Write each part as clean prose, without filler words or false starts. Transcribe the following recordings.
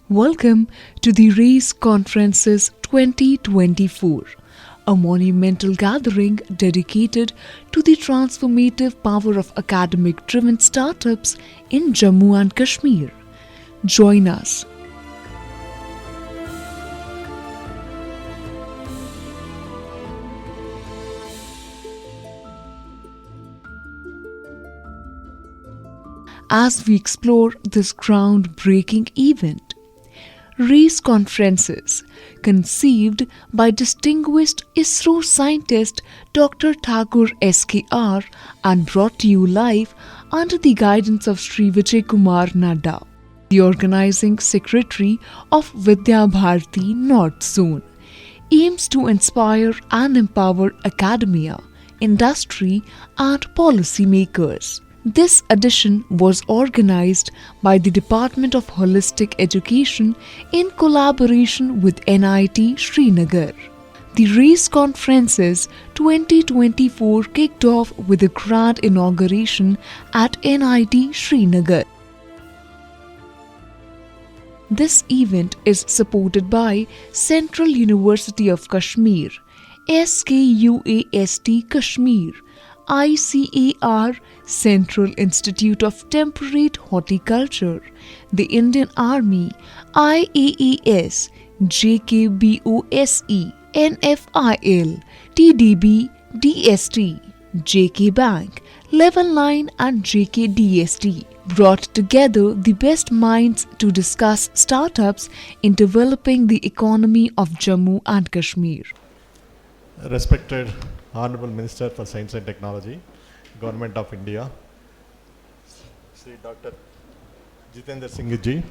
Welcome to the RACE Conferences 2024, a monumental gathering dedicated to the transformative power of academic-driven startups in Jammu and Kashmir. Join us. As we explore this groundbreaking event. RACE Conferences, conceived by distinguished ISRO scientist Dr. Thakur SKR and brought to you live under the guidance of Sri Vijay Kumar Nadda, the organizing secretary of Vidya Bharati North Zone, aims to inspire and empower academia, industry and policymakers. This edition was organized by the Department of Holistic Education in collaboration with NIT Srinagar. The RACE Conferences 2024 kicked off with a grand inauguration at NIT Srinagar. This event is supported by Central University of Kashmir, SKUAST Kashmir, ICAR, Central Institute of Temperate Horticulture, the Indian Army, IAAS, JKBOSE, NFIL, TDB, DST, JK Bank, Level 9 and JKDST brought together the best minds to discuss startups in developing the economy of Jammu and Kashmir. Respected Honorable Minister for Science and Technology, Government of India, Sri Dr. Jitendra Singh ji,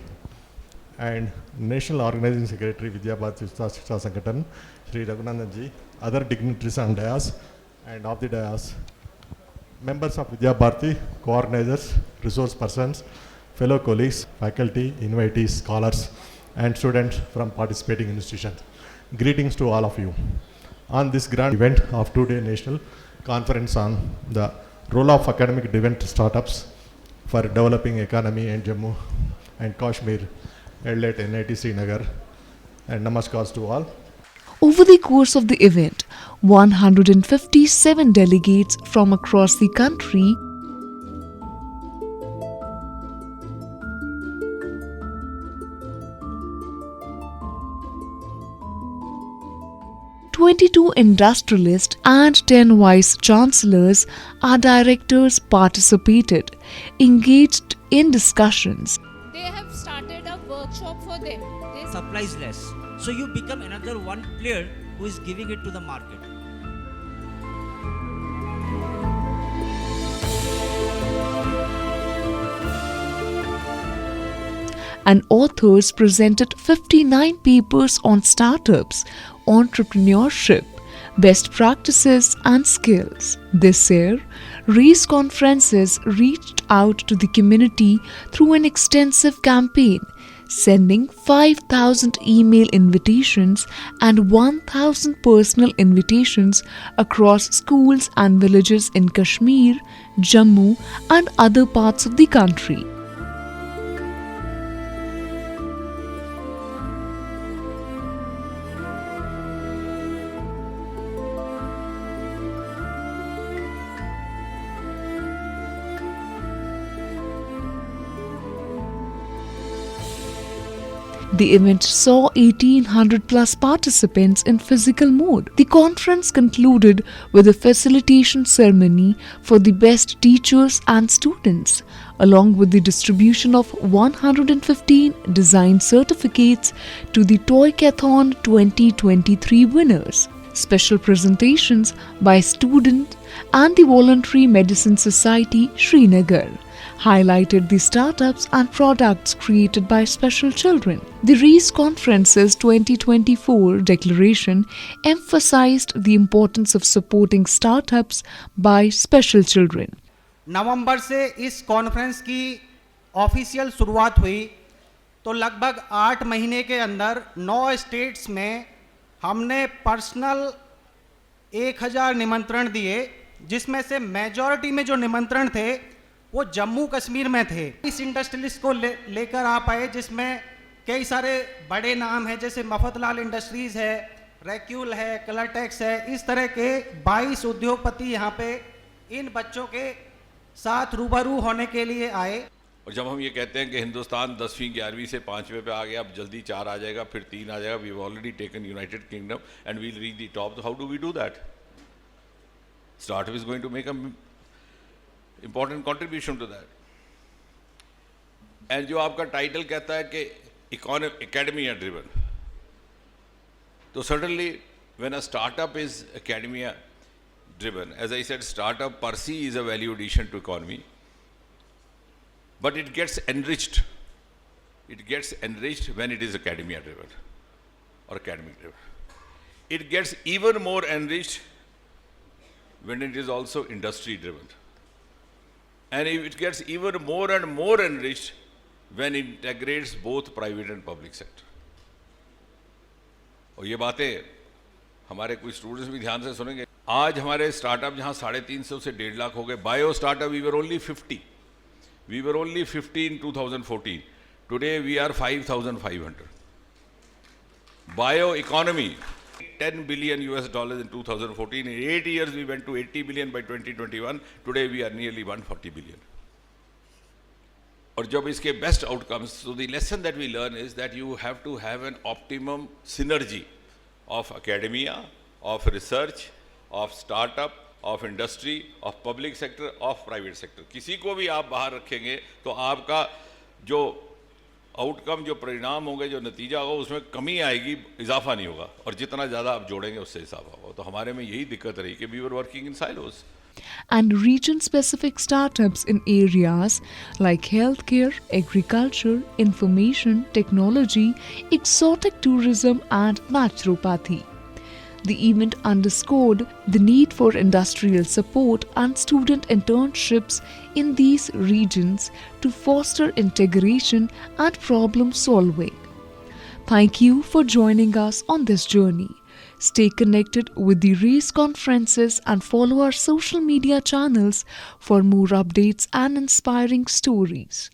and National Organizing Secretary Vidya Bharati Shiksha Sangathan, Sri Raghunandan ji, other dignitaries on dais and off the dais, members of Vidya Bharati, coordinators, resource persons, fellow colleagues, faculty, invitees, scholars, and students from participating institutions. Greetings to all of you. On this grand event of two-day national conference on the role of academic-driven startups for developing economy in Jammu and Kashmir, held at NIT Srinagar, and namaskars to all. Over the course of the event, 157 delegates from across the country 22 industrialists and 10 vice-chancellors or directors participated, engaged in discussions. They have started a workshop for them. Supplies less. So you become another one player who is giving it to the market. And authors presented 59 papers on startups, entrepreneurship, best practices and skills. This year, RACE Conferences reached out to the community through an extensive campaign, sending 5,000 email invitations and 1,000 personal invitations across schools and villages in Kashmir, Jammu and other parts of the country. The event saw 1,800 plus participants in physical mode. The conference concluded with a facilitation ceremony for the best teachers and students, along with the distribution of 115 design certificates to the Toykathon 2023 winners. Special presentations by student and the Voluntary Medicine Society, Srinagar, highlighted the startups and products created by special children. The RACE Conferences 2024 declaration emphasized the importance of supporting startups by special children. नवंबर से इस conference की official शुरुआत हुई तो लगभग 8 महीने के अंदर 9 स्टेट्स में हमने पर्सनल 1000 निमंत्रण दिए, जिसमें से मेजॉरिटी में जो निमंत्रण थे वो जम्मू कश्मीर में थे। इस इंडस्ट्रियलिस्ट को लेकर आ पाए, जिसमें कई सारे बड़े नाम हैं, जैसे मफतलाल इंडस्ट्रीज़ है, रैक्यूल है, कलरटेक्स है, इस तरह के 22 उद्योगपति यहाँ पे इन बच्चों के साथ रूबरू होने के लिए आए। और जब हम ये कहते हैं कि हिंदुस्तान 10वीं 11वीं से 5वें पे आ गया, अब जल्दी 4 आ जाएगा, फिर 3 आ जाएगा, we have already taken United Kingdom and we'll reach the top, how do we do that? Startup is going to make a important contribution to that. And जो आपका टाइटल कहता है कि academia driven, so certainly when a startup is academia driven, as I said, startup per se is a value addition to economy, but it gets enriched when it is academia driven or academic driven. It gets even more enriched when it is also industry driven, and it gets even more and more enriched when it integrates both private and public sector. और ये बातें हमारे कुछ students भी ध्यान से सुनेंगे। आज हमारे स्टार्टअप जहाँ 350 से 1.5 लाख हो गए, bio startup we were only 50 in 2014, today we are 5,500. Bio economy, $10 billion in 2014, in 8 years we went to 80 billion by 2021, today we are nearly 140 billion. और जब इसके best outcomes, so the lesson that we learn is that you have to have an optimum synergy of academia, of research, of startup, of industry, of public sector, of private sector. किसी को भी आप बाहर रखेंगे तो आपका जो outcome, जो परिणाम होंगे, जो नतीजा होगा, उसमें कमी आएगी, इजाफा नहीं होगा, और जितना ज़्यादा आप जोड़ेंगे उससे इजाफा होगा। तो हमारे में यही दिक्कत रही कि we were working in silos. And region-specific startups in areas like healthcare, agriculture, information, technology, exotic tourism and naturopathy. The event underscored the need for industrial support and student internships in these regions to foster integration and problem solving. Thank you for joining us on this journey. Stay connected with the RACE conferences and follow our social media channels for more updates and inspiring stories.